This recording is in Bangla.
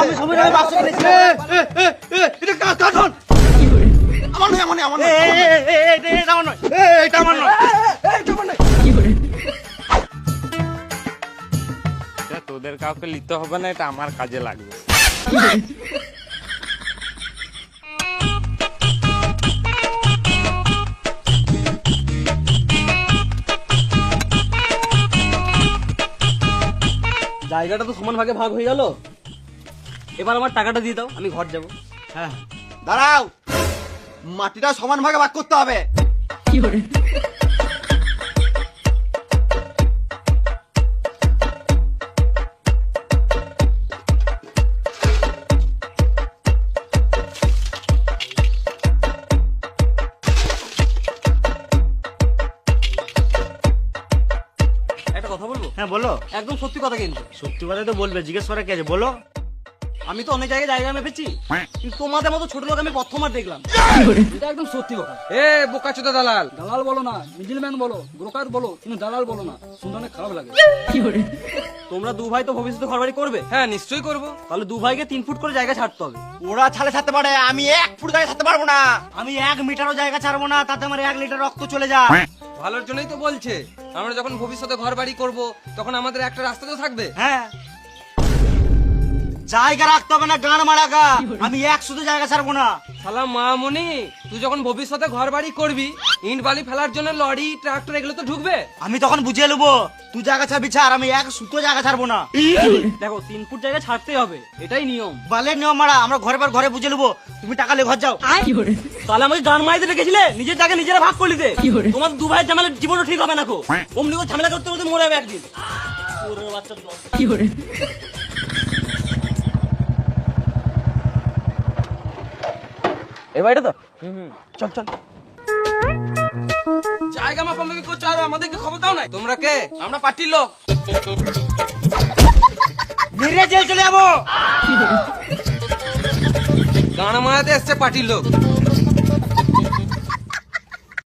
আমি সবাই বাক্স কিনেছি। এটা কার ধন? আমার নয়, আমার নয়, আমার নয়। এটা আমার নয়, এটা আমার নয়। তোদের কাউকে নিতে হবে না, এটা আমার কাজে লাগবে। জায়গাটা তো সমান ভাগে ভাগ হয়ে গেল, এবার আমার টাকাটা দিয়ে দাও, আমি ঘর যাবো। হ্যাঁ, দাঁড়াও, মাটিটা সমান ভাগে ভাগ করতে হবে। একটা কথা বলবো? হ্যাঁ বলো। একদম সত্যি কথা কিন্তু। সত্যি কথাই তো বলবে, জিজ্ঞেস করা কি আছে, বলো। আমি তো অনেক জায়গায় জায়গা মেপেছি, কিন্তু তোমাদের মতো ছোট লোক আমি প্রথমবার দেখলাম। এটা একদম সত্যি কথা। এ বোকাচোদা দালাল, দালাল বলো না, মিডলম্যান বলো, ব্রোকার বলো, কিন্তু দালাল বলো না, শুনতে অনেক খারাপ লাগে। তোমরা দু ভাই তো ভবিষ্যতে ঘরবাড়ি করবে? হ্যাঁ নিশ্চয়ই করব। তাহলে দু ভাইকে 3 ফুট করে জায়গা ছাড়তে হবে। ওরা ছালে ছাড়তে পারে, আমি 1 ফুট গায়ে ছাড়তে পারবো না। আমি 1 মিটারও জায়গা ছাড়বো না, তাতে আমার 1 লিটার রক্ত চলে যায়। ভালোর জন্যই তো বলছে, আমরা যখন ভবিষ্যতে ঘর বাড়ি করবো তখন আমাদের একটা রাস্তা তো থাকবে। হ্যাঁ, জায়গা রাখতে হবে না, গান মারাগা। আমি 1 শুধু জায়গা ছাড়বো না। শালা মামুনি, তুই যখন ভবিষ্যতে ঘর বাড়ি করবি, ইট বালি ফেলার জন্য লরি ট্রাক্টর এগুলো তো ঢুকবে। আমি তখন বুঝিয়ে নেবো, তুই জায়গা ছাড়বি ছাড়, আমি 1 সুতো জায়গা ছাড়বো না। দেখো 3 ফুট জায়গা ছাড়তেই হবে, এটাই নিয়ম। বালের নিয়ম মারা, আমরা ঘরে পর ঘরে বুঝে নেবো। তুমি টাকা নিয়ে ঘর যাও। তাহলে আমাকে গান মাইতে রেখেছিলে, নিজের জায়গা নিজেরা ভাগ করে দিতে। তোমার দু ভাইয়ের ঝামেলা জীবনও ঠিক হবে না কো। অমনি করে ঝামেলা করতে করতে মরে যাবে একদিন। ওরে বাচ্চা দল। এ ভাইটা তো চল চল। জায়গা মাপামাপি করছো আর আমাদেরকে খবর দাও না। তোমরা কে? আমরা পার্টির লোক। মেরে জেল চলে যাবো। গান মারাতে এসছে পার্টির লোক।